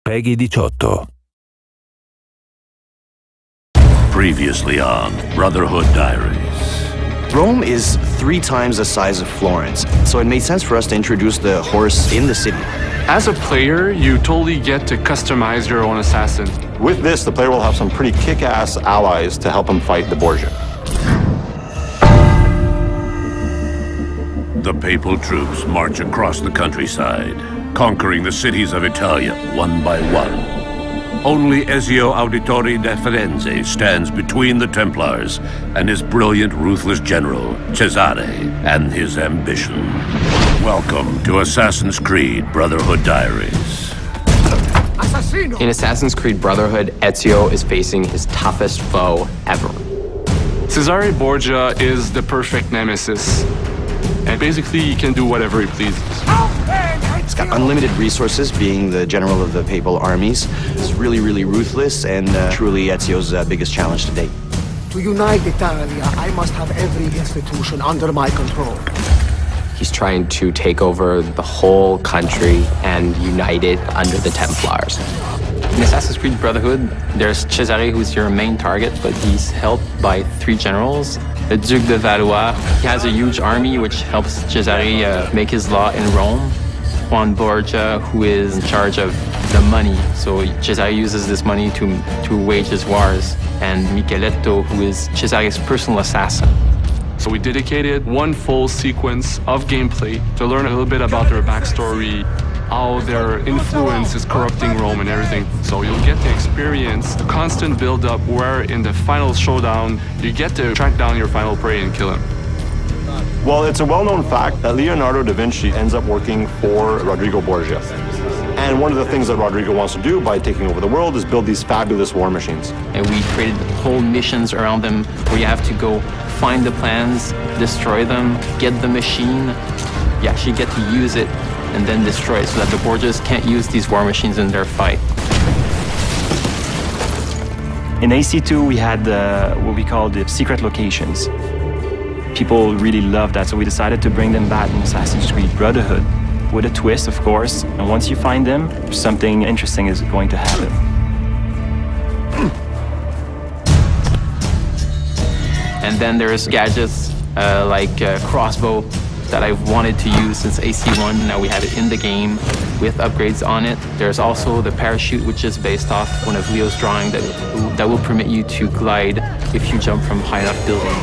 Peggy 18. Previously on Brotherhood Diaries. Rome is 3 times the size of Florence, so it made sense for us to introduce the horse in the city. As a player, you totally get to customize your own assassin. With this, the player will have some pretty kick-ass allies to help him fight the Borgia. The papal troops march across the countryside, conquering the cities of Italia one by one. Only Ezio Auditore da Firenze stands between the Templars and his brilliant, ruthless general, Cesare, and his ambition. Welcome to Assassin's Creed Brotherhood Diaries. In Assassin's Creed Brotherhood, Ezio is facing his toughest foe ever. Cesare Borgia is the perfect nemesis. And basically, he can do whatever he pleases. He's got unlimited resources, being the general of the papal armies. He's really, really ruthless, and truly Ezio's biggest challenge to date. To unite Italia, I must have every institution under my control. He's trying to take over the whole country and unite it under the Templars. In Assassin's Creed Brotherhood, there's Cesare, who's your main target, but he's helped by 3 generals. The Duke de Valois, he has a huge army which helps Cesare make his law in Rome. Juan Borgia, who is in charge of the money, so Cesare uses this money to wage his wars. And Micheletto, who is Cesare's personal assassin. So we dedicated 1 full sequence of gameplay to learn a little bit about their backstory, how their influence is corrupting Rome and everything. So you'll get to experience the constant build-up where in the final showdown, you get to track down your final prey and kill him. Well, it's a well-known fact that Leonardo da Vinci ends up working for Rodrigo Borgia. And one of the things that Rodrigo wants to do by taking over the world is build these fabulous war machines. And we created whole missions around them where you have to go find the plans, destroy them, get the machine. You actually get to use it and then destroy it so that the Borgias can't use these war machines in their fight. In AC2, we had what we call the secret locations. People really loved that, so we decided to bring them back in Assassin's Creed Brotherhood with a twist, of course. And once you find them, something interesting is going to happen. And then there's gadgets like crossbow that I've wanted to use since AC1. Now we have it in the game with upgrades on it. There's also the parachute, which is based off one of Leo's drawing that will permit you to glide if you jump from high enough building.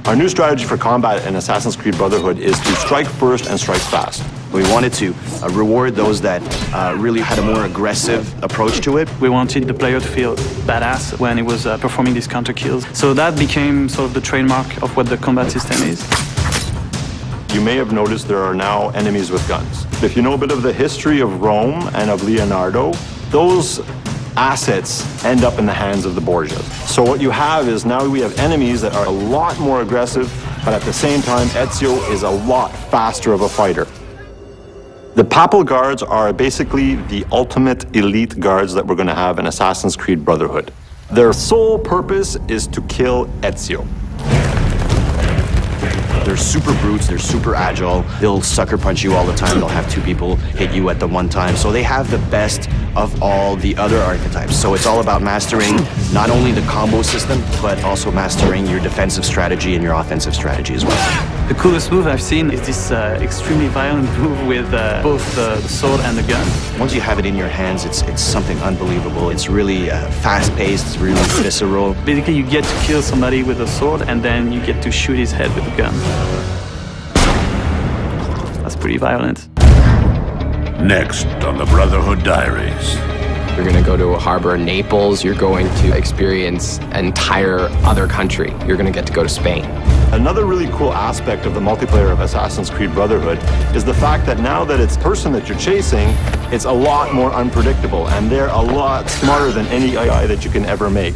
Our new strategy for combat in Assassin's Creed Brotherhood is to strike first and strike fast. We wanted to reward those that really had a more aggressive approach to it. We wanted the player to feel badass when he was performing these counter kills. So that became sort of the trademark of what the combat system is. You may have noticed there are now enemies with guns. If you know a bit of the history of Rome and of Leonardo, those assets end up in the hands of the Borgias. So what you have is now we have enemies that are a lot more aggressive, but at the same time, Ezio is a lot faster of a fighter. The Papal Guards are basically the ultimate elite guards that we're going to have in Assassin's Creed Brotherhood. Their sole purpose is to kill Ezio. They're super brutes, they're super agile, they'll sucker punch you all the time, they'll have 2 people hit you at the one time. So they have the best of all the other archetypes. So it's all about mastering not only the combo system, but also mastering your defensive strategy and your offensive strategy as well. The coolest move I've seen is this extremely violent move with both the sword and the gun. Once you have it in your hands, it's something unbelievable. It's really fast-paced, it's really visceral. Basically, you get to kill somebody with a sword, and then you get to shoot his head with a gun. That's pretty violent. Next on the Brotherhood Diaries. You're going to go to a harbor in Naples. You're going to experience an entire other country. You're going to get to go to Spain. Another really cool aspect of the multiplayer of Assassin's Creed Brotherhood is the fact that now that it's the person that you're chasing, it's a lot more unpredictable, and they're a lot smarter than any AI that you can ever make.